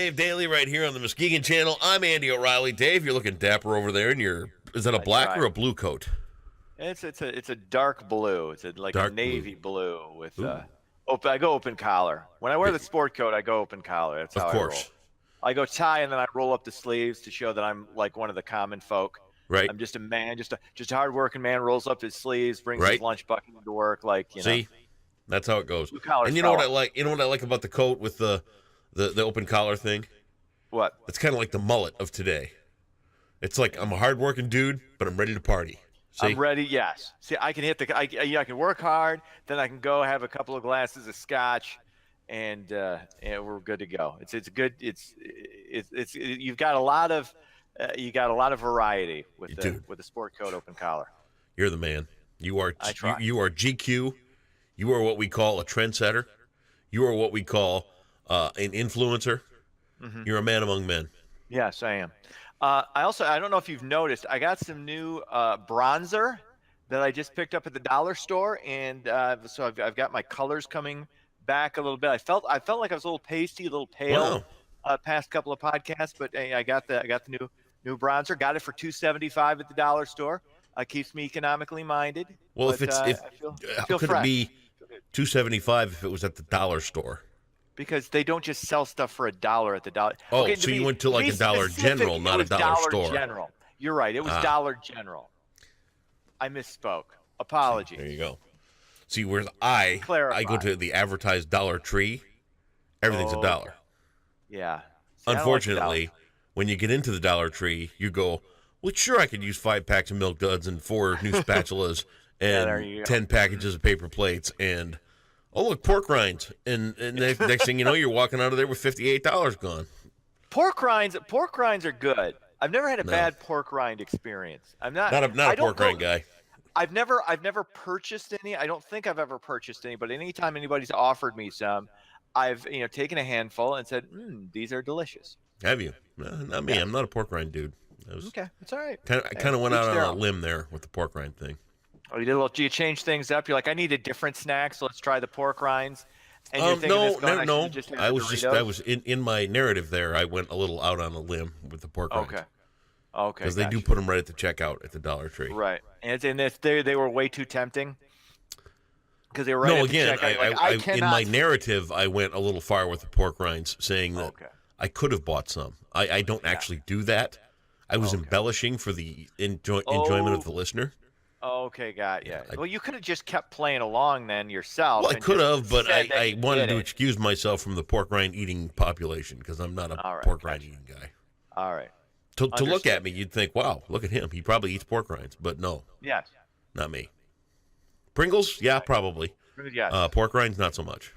Dave Daly right here on the Muskegon Channel. I'm Andy O'Reilly. Dave, you're looking dapper over there in is that a black or a blue coat? It's a dark blue. It's like Dark a navy blue. with I go open collar. When I wear the sport coat, I go open collar. That's how Of course. I roll. I go tie and then I roll up the sleeves to show that I'm like one of the common folk. Right. I'm just a man, just a hard-working man, rolls up his sleeves, brings his lunch bucket to work, like, See? That's how it goes. And you know what I like? You know what I like about the coat with the open collar thing? What? It's kind of like the mullet of today. It's like I'm a hard-working dude, but I'm ready to party. See? I'm ready. Yes. See, I can I can work hard, then I can go have a couple of glasses of scotch, and we're good to go. It's good. You've got a lot of variety with the sport coat open collar. You're the man. You are. I try. You are GQ. You are what we call a trendsetter. You are what we call an influencer. Mm-hmm. You're a man among men. Yes, I am. I don't know if you've noticed, I got some new bronzer that I just picked up at the dollar store, and so I've got my colors coming back a little bit. I felt like I was a little pasty, a little pale past couple of podcasts, but I got the new bronzer. Got it for $2.75 at the dollar store. Keeps me economically minded. Well, but, how could it be $2.75 if it was at the dollar store? Because they don't just sell stuff for $1 at the dollar. Oh, okay, so you went to like a Dollar General, not a dollar store. General. You're right. It was Dollar General. I misspoke. Apologies. There you go. See, whereas I go to the advertised Dollar Tree, everything's $1. Yeah. See, unfortunately, when you get into the Dollar Tree, you go, well, sure, I could use 5 packs of Milk Duds and 4 new spatulas and 10 packages of paper plates and... Oh, look, pork rinds. And next thing you know, you're walking out of there with $58 gone. Pork rinds are good. I've never had a bad pork rind experience. I'm not a pork rind guy. I've never purchased any. I don't think I've ever purchased any, but anytime anybody's offered me some, I've taken a handful and said, these are delicious. Have you? Not me. I'm not a pork rind dude. Okay, it's all right. I kind of went out on a limb there with the pork rind thing. Oh, you change things up. You're like, I need a different snack, so let's try the pork rinds. And you're no. I was in my narrative there. I went a little out on a limb with the pork rinds. Okay. Because they do put them right at the checkout at the Dollar Tree. Right, and they were way too tempting. Because they were right at the checkout. In my narrative, I went a little far with the pork rinds, saying that I could have bought some. I don't actually do that. I was embellishing for the enjoyment of the listener. Okay, got you. Well, you could have just kept playing along then yourself. Well, I could have, but I wanted to excuse myself from the pork rind eating population because I'm not a pork rind eating guy. All right. To look at me, you'd think, wow, look at him. He probably eats pork rinds, but no. Yes. Not me. Pringles? Yeah, probably. Yes. Pork rinds, not so much.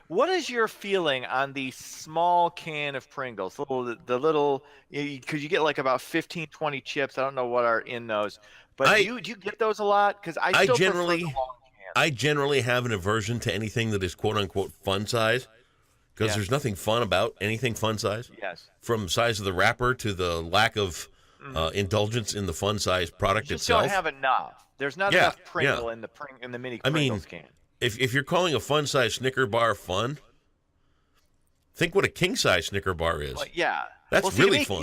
What is your feeling on the small can of Pringles? The little, because you get like about 15, 20 chips. I don't know what are in those. But do you get those a lot? Because I generally prefer the long can. I generally have an aversion to anything that is quote unquote fun size, because there's nothing fun about anything fun size. Yes. From the size of the wrapper to the lack of indulgence in the fun size product itself. You just don't have enough. There's not enough Pringle in the mini Pringles can. If you're calling a fun size Snicker bar fun, think what a king size Snicker bar is. Well, yeah. That's really fun.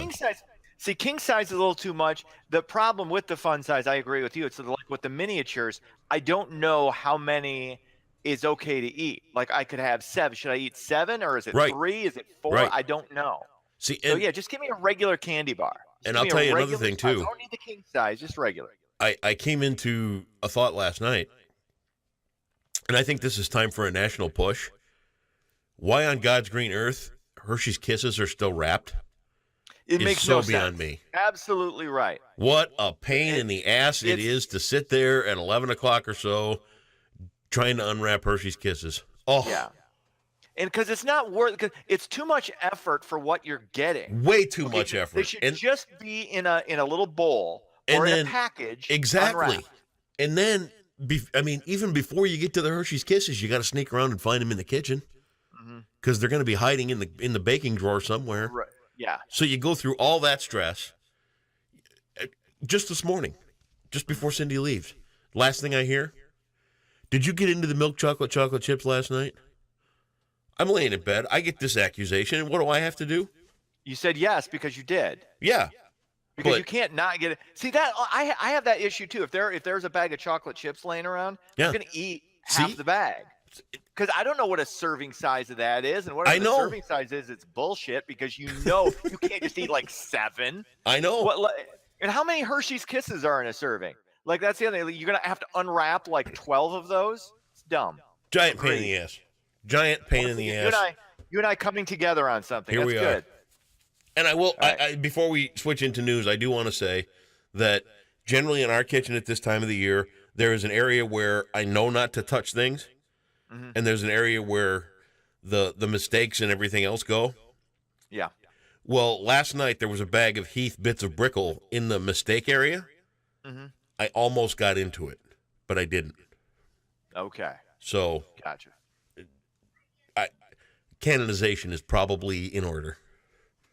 King size is a little too much. The problem with the fun size, I agree with you. It's like with the miniatures, I don't know how many is okay to eat. Like I could have 7. Should I eat 7 or is it 3? Is it 4? Right. I don't know. See, just give me a regular candy bar. And I'll tell you another thing too. I don't need the king size, just regular. I came into a thought last night, and I think this is time for a national push. Why on God's green earth Hershey's Kisses are still wrapped? It makes no sense. Beyond me. Absolutely right. What a pain in the ass it is to sit there at 11 o'clock or so trying to unwrap Hershey's Kisses. Oh. Yeah. And because it's not worth, because it's too much effort for what you're getting. Way too much effort. They should just be in a little bowl or in a package. Exactly. Unwrapped. And then, even before you get to the Hershey's Kisses, you got to sneak around and find them in the kitchen because they're going to be hiding in the baking drawer somewhere. Right. Yeah. So you go through all that stress just this morning, just before Cindy leaves. Last thing I hear, did you get into the milk chocolate chips last night? I'm laying in bed. I get this accusation. What do I have to do? You said yes because you did. Yeah. Because But, you can't not get it. See that I have that issue too. If there's a bag of chocolate chips laying around, yeah. you're gonna eat See? half the bag. Because I don't know what a serving size of that is, and whatever I the know. serving size is, it's bullshit. Because you can't just eat like 7. I know. And how many Hershey's Kisses are in a serving? Like that's the other thing. You're gonna have to unwrap like 12 of those. It's dumb. Giant pain in the ass. Giant pain in the ass. You and I coming together on something. Here That's we good. are. And I will, Right. before we switch into news, I do want to say that generally in our kitchen at this time of the year, there is an area where I know not to touch things, and there's an area where the mistakes and everything else go. Yeah. Well, last night there was a bag of Heath bits of brickle in the mistake area. I almost got into it, but I didn't. Okay. So, Gotcha. canonization is probably in order.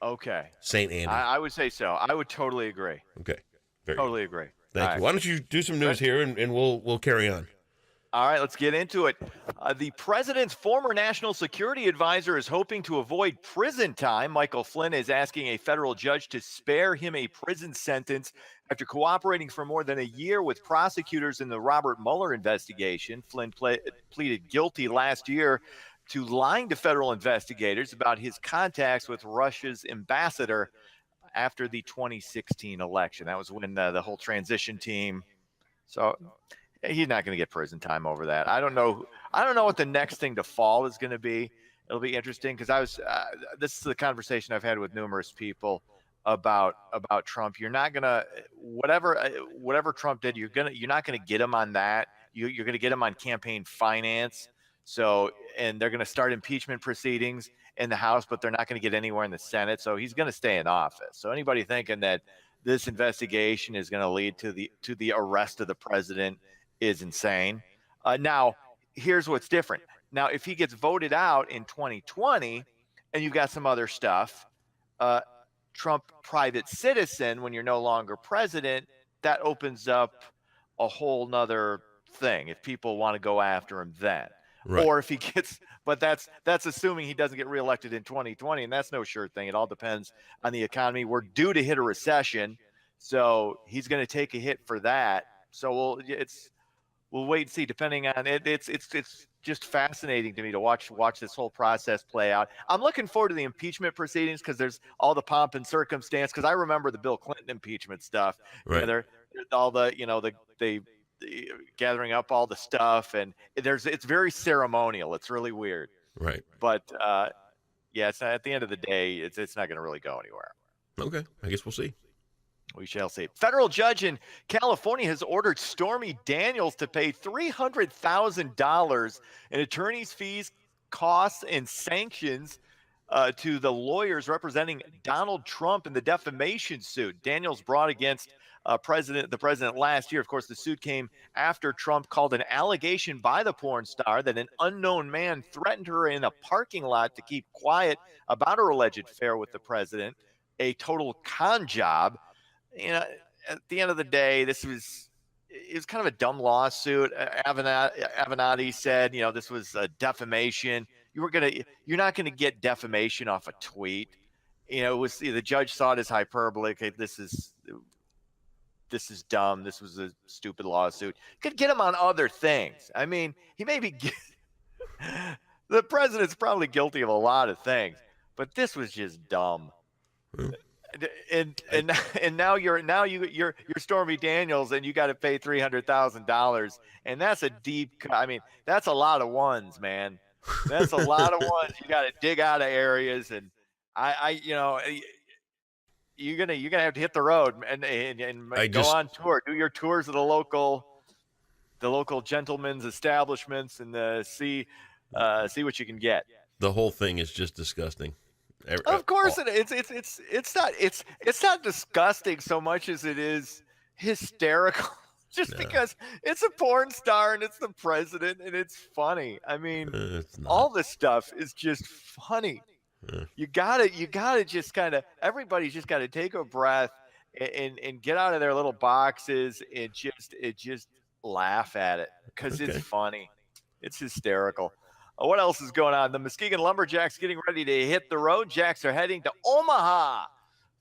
Okay. Saint Andy. I would say so. I would totally agree. Okay. Very Totally agree. Thank you. Right. Why don't you do some news here, and we'll carry on. All right, let's get into it. The president's former national security advisor is hoping to avoid prison time. Michael Flynn is asking a federal judge to spare him a prison sentence after cooperating for more than a year with prosecutors in the Robert Mueller investigation. Flynn pleaded guilty last year to lying to federal investigators about his contacts with Russia's ambassador after the 2016 election. That was when the whole transition team. So he's not going to get prison time over that. I don't know what the next thing to fall is going to be. It'll be interesting because this is the conversation I've had with numerous people about Trump. You're not going to whatever Trump did, you're not going to get him on that. You're going to get him on campaign finance. So, and they're going to start impeachment proceedings in the House, but they're not going to get anywhere in the Senate. So he's going to stay in office. So anybody thinking that this investigation is going to lead to the arrest of the president is insane. Now, here's what's different. Now, if he gets voted out in 2020 and you've got some other stuff, Trump private citizen, when you're no longer president, that opens up a whole nother thing if people want to go after him then. Right. Or if he gets, but that's assuming he doesn't get reelected in 2020, and that's no sure thing. It all depends on the economy. We're due to hit a recession, so he's going to take a hit for that. So we'll wait and see. Depending on it, it's just fascinating to me to watch this whole process play out. I'm looking forward to the impeachment proceedings because there's all the pomp and circumstance. Because I remember the Bill Clinton impeachment stuff. Right. They're all the they gathering up all the stuff, and it's very ceremonial. It's really weird. Right. But yeah, it's not, at the end of the day, it's not going to really go anywhere. Okay, I guess we'll see. We shall see. Federal judge in California has ordered Stormy Daniels to pay $300,000 in attorney's fees, costs, and sanctions to the lawyers representing Donald Trump in the defamation suit Daniels brought against the president last year. Of course, the suit came after Trump called an allegation by the porn star that an unknown man threatened her in a parking lot to keep quiet about her alleged affair with the president, a total con job. At the end of the day, it was kind of a dumb lawsuit. Avenatti said, this was a defamation. You're not gonna get defamation off a tweet. The judge saw it as hyperbole. Okay, this is dumb. This was a stupid lawsuit. Could get him on other things. I mean, he may be. The president's probably guilty of a lot of things, but this was just dumb. And now you're Stormy Daniels, and you got to pay $300,000, and that's a deep. I mean, that's a lot of ones, man. That's a lot of ones. You got to dig out of areas, and you're gonna have to hit the road and go on tour, do your tours of the local gentlemen's establishments, and see what you can get. The whole thing is just disgusting. Of course, it's not disgusting so much as it is hysterical. Just because it's a porn star and it's the president and it's funny. I mean, all this stuff is just funny. You gotta just kind of, everybody's just got to take a breath and get out of their little boxes and just laugh at it because it's funny. It's hysterical. What else is going on? The Muskegon Lumberjacks getting ready to hit the road. Jacks are heading to Omaha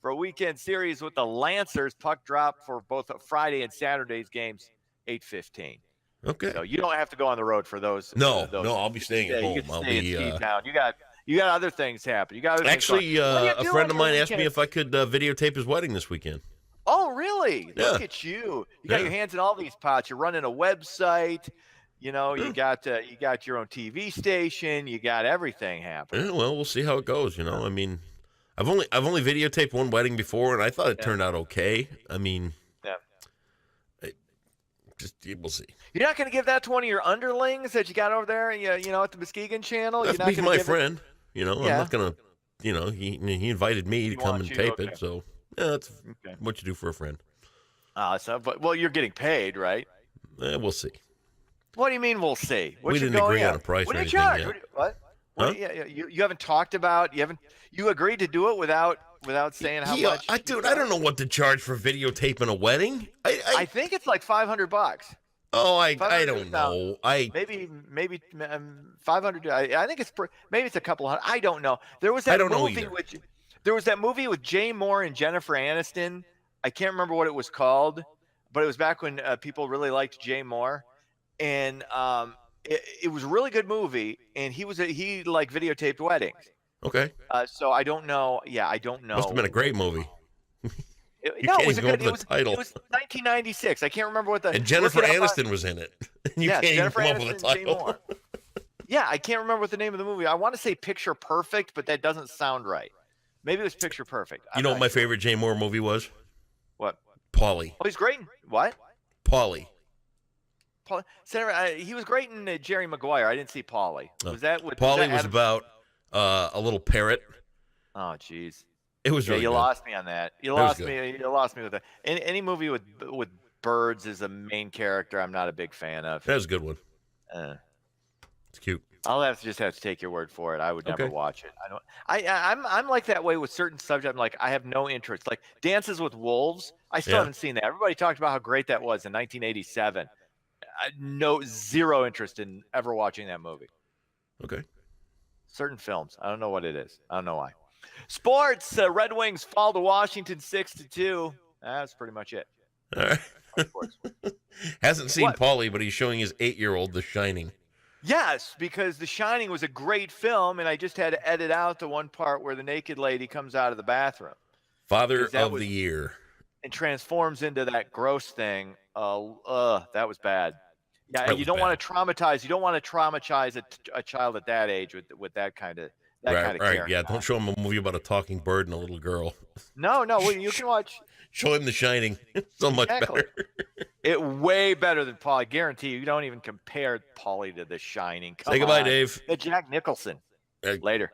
for a weekend series with the Lancers. Puck drop for both Friday and Saturday's games, 8:15. Okay. So you don't have to go on the road for those. No, I'll be staying at home. You can I'll stay be in T-Town. You got other things happen. You got other actually a friend of mine asked me if I could videotape his wedding this weekend. Oh, really? Yeah. Look at you. You got your hands in all these pots. You're running a website. You got your own TV station. You got everything happening. Yeah, well, we'll see how it goes. I mean, I've only videotaped one wedding before, and I thought it turned out okay. I mean, we'll see. You're not going to give that to one of your underlings that you got over there, at the Muskegon channel. That's You're not my friend. I'm not gonna. He invited me to come and tape it, so that's what you do for a friend. Well, you're getting paid, right? We'll see. What do you mean we'll see? We didn't agree on a price or anything yet. What? Huh? You haven't talked about. You agreed to do it without saying how much. I don't know what to charge for videotaping a wedding. I think it's like $500. Oh, I don't know. Maybe 500. I think maybe it's a couple hundred. I don't know. There was that movie with Jay Moore and Jennifer Aniston. I can't remember what it was called, but it was back when people really liked Jay Moore, and it was a really good movie. And he videotaped weddings. Okay. So I don't know. Yeah, I don't know. Must have been a great movie. It was 1996. I can't remember what the. And Jennifer Aniston was in it. You can't even come up with a title. Yeah, I can't remember what the name of the movie. I want to say Picture Perfect, but that doesn't sound right. Maybe it was Picture Perfect. You know what my favorite Jay Moore movie was? What? Paulie. Oh, he's great. What? Paulie. Senator, he was great in Jerry Maguire. I didn't see Paulie. Paulie was about a little parrot. Oh, jeez. It was really you good. Lost me on that. You lost me with that. Any movie with birds as a main character, I'm not a big fan of. That was a good one. It's cute. I'll just have to take your word for it. I would never watch it. I'm like that way with certain subjects. I'm like, I have no interest. Like Dances with Wolves. I still haven't seen that. Everybody talked about how great that was in 1987. Zero interest in ever watching that movie. Okay. Certain films. I don't know what it is. I don't know why. Sports. Red Wings fall to Washington 6-2. That's pretty much it. All right. Hasn't seen Paulie, but he's showing his 8-year-old The Shining. Yes, because The Shining was a great film, and I just had to edit out the one part where the naked lady comes out of the bathroom. Father of the Year. And transforms into that gross thing. That was bad. Yeah, you don't want to traumatize. You don't want to traumatize a child at that age with that kind of character. Right. Yeah, don't show him a movie about a talking bird and a little girl. No, you can watch. Show him The Shining. So much better. It way better than Paulie. I guarantee you don't even compare Paulie to The Shining. Come Say goodbye, on. Dave. Jack Nicholson. Later.